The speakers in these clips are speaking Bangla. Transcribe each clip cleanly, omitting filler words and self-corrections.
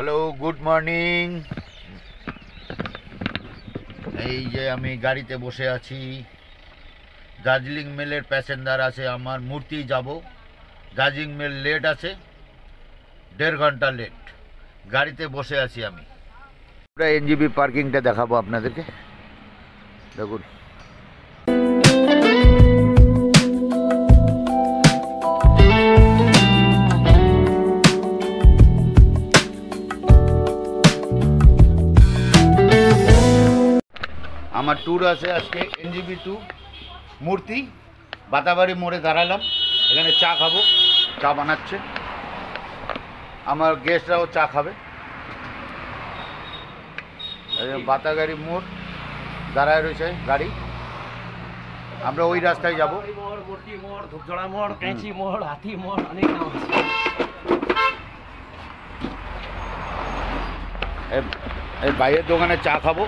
Hello, good morning. এই যে আমি গাড়িতে বসে আছি, দার্জিলিং মেলের প্যাসেঞ্জার আছে আমার, মূর্তি যাব। দার্জিলিং মেল লেট আছে, 1.5 ঘন্টা লেট। গাড়িতে বসে আছি আমি। পুরো এনজিবি পার্কিংটা দেখাবো আপনাদেরকে, দেখুন। আমার ট্যুর আছে আজকে, এনজিবি টু মূর্তি। বাতাবাড়ি মোড়ে দাঁড়ালাম, এখানে চা খাবো, চা বানাচ্ছে। আমার গেস্টরাও চা খাবে। বাতাগাড়ি মোড় দাঁড়ায় রয়েছে গাড়ি, আমরা ওই রাস্তায় যাব। মূর্তি মোড়, ধূপঝড়া মোড়, কেঁচি মোড়, হাতি মোড়, অনেক নাম আছে। এই ভাইয়ের দোকানে চা খাবো,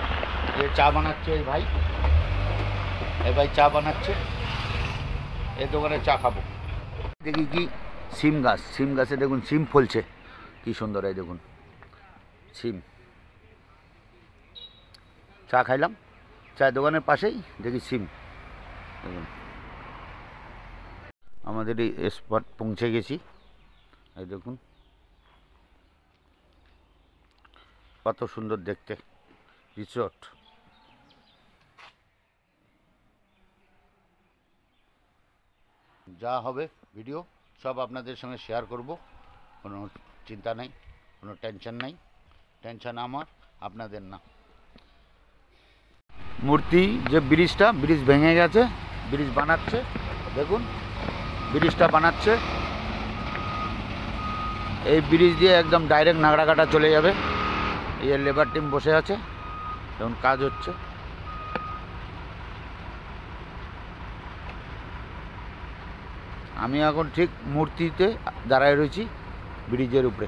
চা বানাচ্ছে এই ভাই, চা বানাচ্ছে, এই দোকানে চা খাবো। দেখি কি সিম গাছ, সিম গাছে দেখুন সিম ফলছে, কি সুন্দর। এই দেখুন সিম। চা খাইলাম, চায়ের দোকানের পাশেই দেখি সিম। দেখুন আমাদের এই স্পট পৌঁছে গেছি। এই দেখুন কত সুন্দর দেখতে রিসোর্ট। যা হবে ভিডিও সব আপনাদের সঙ্গে শেয়ার করব, কোনো চিন্তা নেই, কোনো টেনশন নেই। টেনশন আমার, আপনাদের না। মূর্তি যে ব্রিজটা, ব্রিজ ভেঙে গেছে, ব্রিজ বানাচ্ছে। দেখুন ব্রিজটা বানাচ্ছে, এই ব্রিজ দিয়ে একদম ডাইরেক্ট নাগড়াকাটা চলে যাবে। এই লেবার টিম বসে আছে, এখন কাজ হচ্ছে। আমি এখন ঠিক মূর্তিতে দাঁড়ায় রয়েছি, ব্রিজের উপরে।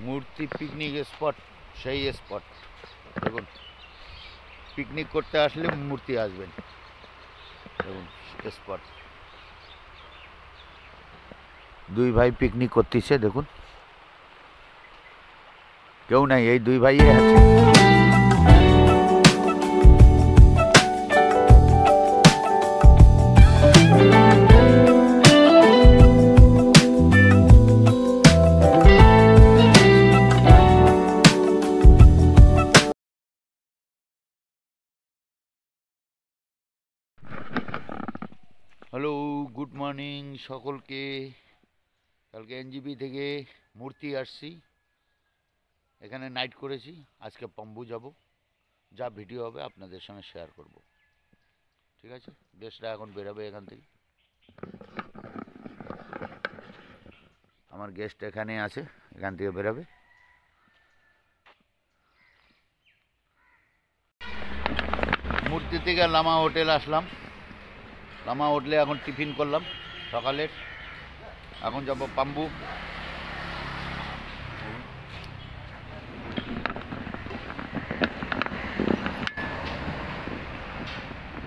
মূর্তি পিকনিক স্পট, সেই স্পট দেখুন। পিকনিক করতে আসলে মূর্তি আসবেন, দেখুন স্পট। দুই ভাই পিকনিক করতেছে, দেখুন কেউ নাই, এই দুই ভাই আছে। হ্যালো, গুড মর্নিং সকলকে। কালকে এনজিবি থেকে মূর্তি আসছি, এখানে নাইট করেছি। আজকে পাম্বু যাব, যা ভিডিও হবে আপনাদের সঙ্গে শেয়ার করব, ঠিক আছে? গেস্টরা এখন বেরোবে এখান থেকে। আমার গেস্ট এখানে আছে, এখান থেকে বেরোবে। মূর্তি থেকে লামা হোটেল আসলাম। লামা হোটেলে এখন টিফিন করলাম সকালের, এখন যাব Pambu.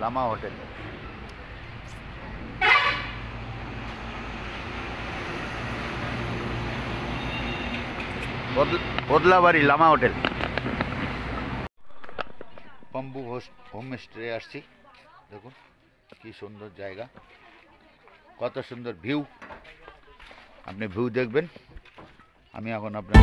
Lama hotel, Badlabari Lama hotel. Pambu home stay আসছি, দেখুন কি সুন্দর জায়গা, কত সুন্দর ভিউ। আপনি ভিউ দেখবেন। আমি এখন আপনার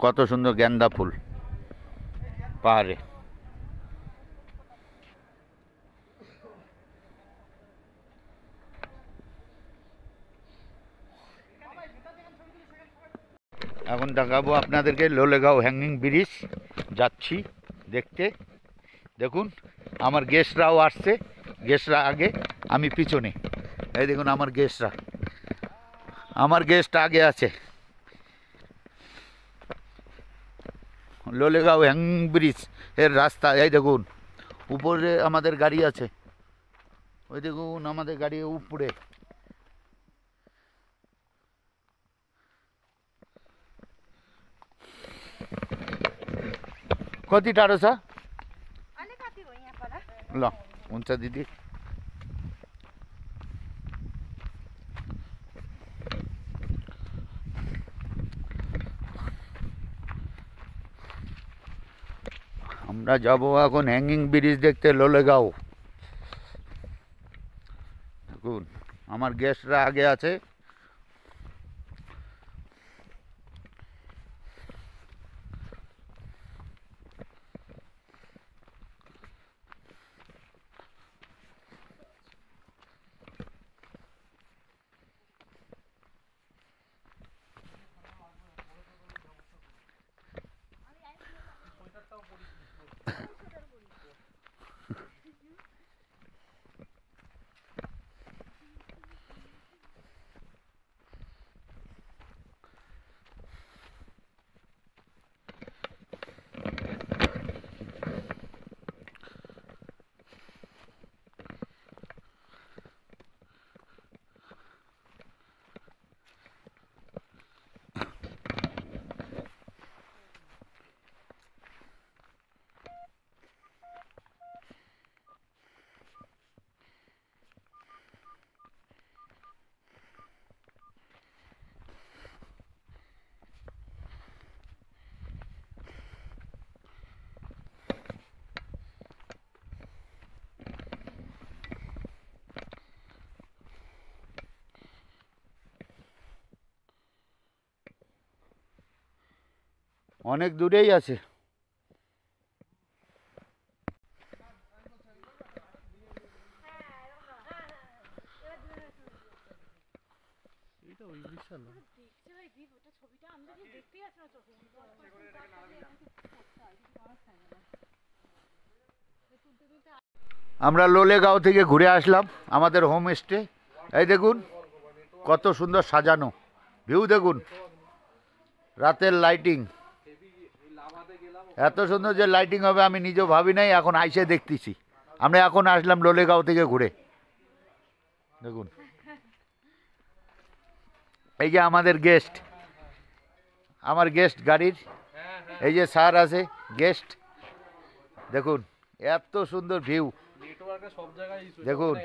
কত সুন্দর গেন্দা ফুল পাহাড়ে। এখন দেখাবো আপনাদেরকে লোলেগাঁও হ্যাঙ্গিং ব্রিজ, যাচ্ছি দেখতে। দেখুন আমার গেস্টরাও আসছে, গেস্টরা আগে, আমি পিছনে। এই দেখুন আমার গেস্ট আগে আছে। লোলেগাঁও হ্যাঙ্গিং ব্রিজ এর রাস্তা, এই দেখুন উপরে আমাদের গাড়ি আছে, ওই দেখুন আমাদের গাড়ি উপরে। कति टाढो छ? ल हुन्छ दिदी। আমরা যাবো এখন হ্যাঙ্গিং ব্রিজ দেখতে লোলেগাঁও। দেখুন আমার গেস্টরা আগে আছে। অনেক দূরেই আছে। আমরা লোলেগাঁও থেকে ঘুরে আসলাম আমাদের হোম স্টে। এই দেখুন কত সুন্দর সাজানো, ভিউ দেখুন, রাতের লাইটিং এত সুন্দর যে লাইটিং হবে আমি নিজেও ভাবি নাই, এখন আইসে দেখতেছি। আমরা এখন আসলাম লোলেগাঁও থেকে ঘুরে। দেখুন এই যে আমাদের গেস্ট, আমার গেস্ট গাড়ির, এই যে স্যার আছে গেস্ট। দেখুন এত সুন্দর ভিউ, দেখুন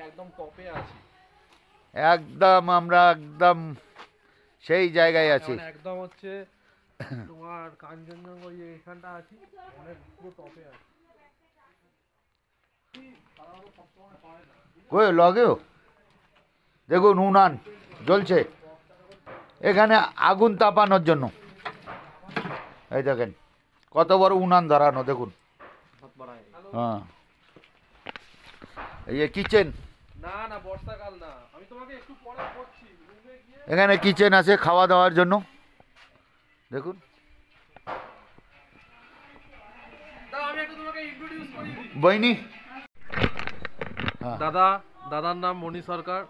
একদম আমরা একদম সেই জায়গায় আছি। একদম হচ্ছে তোমার কাঞ্চনজঙ্ঘা এখানটা আছি, অনেক পুরো টপে আছে। কই লগেও দেখুন উনান জ্বলছে এখানে আগুন তাপানোর জন্য। এই দেখেন কত বড় উনান ধরানো, দেখুন। হ্যাঁ এই যে কিচেন, না না বর্ষাকাল না, আমি তোমাকে একটু পরে করছি। এখানে কিচেন আছে খাওয়া দাওয়ার জন্য, দেখুন। আমি একটু তোমাকে ইন্ট্রোডিউস করি বইনি। দাদার নাম মণি সরকার।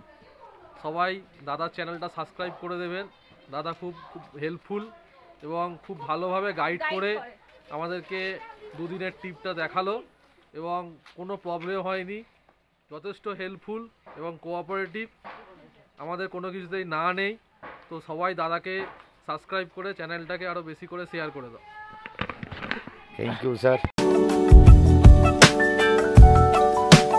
সবাই দাদার চ্যানেলটা সাবস্ক্রাইব করে দেবেন। দাদা খুব হেল্পফুল এবং খুব ভালোভাবে গাইড করে আমাদেরকে দুদিনের ট্রিপটা দেখালো এবং কোনো প্রবলেম হয়নি। যথেষ্ট হেল্পফুল এবং কোঅপারেটিভ, আমাদের কোনো কিছুতেই না নেই। তো সবাই দাদাকে সাবস্ক্রাইব করে চ্যানেলটাকে আরও বেশি করে শেয়ার করে দাও। Thank you sir.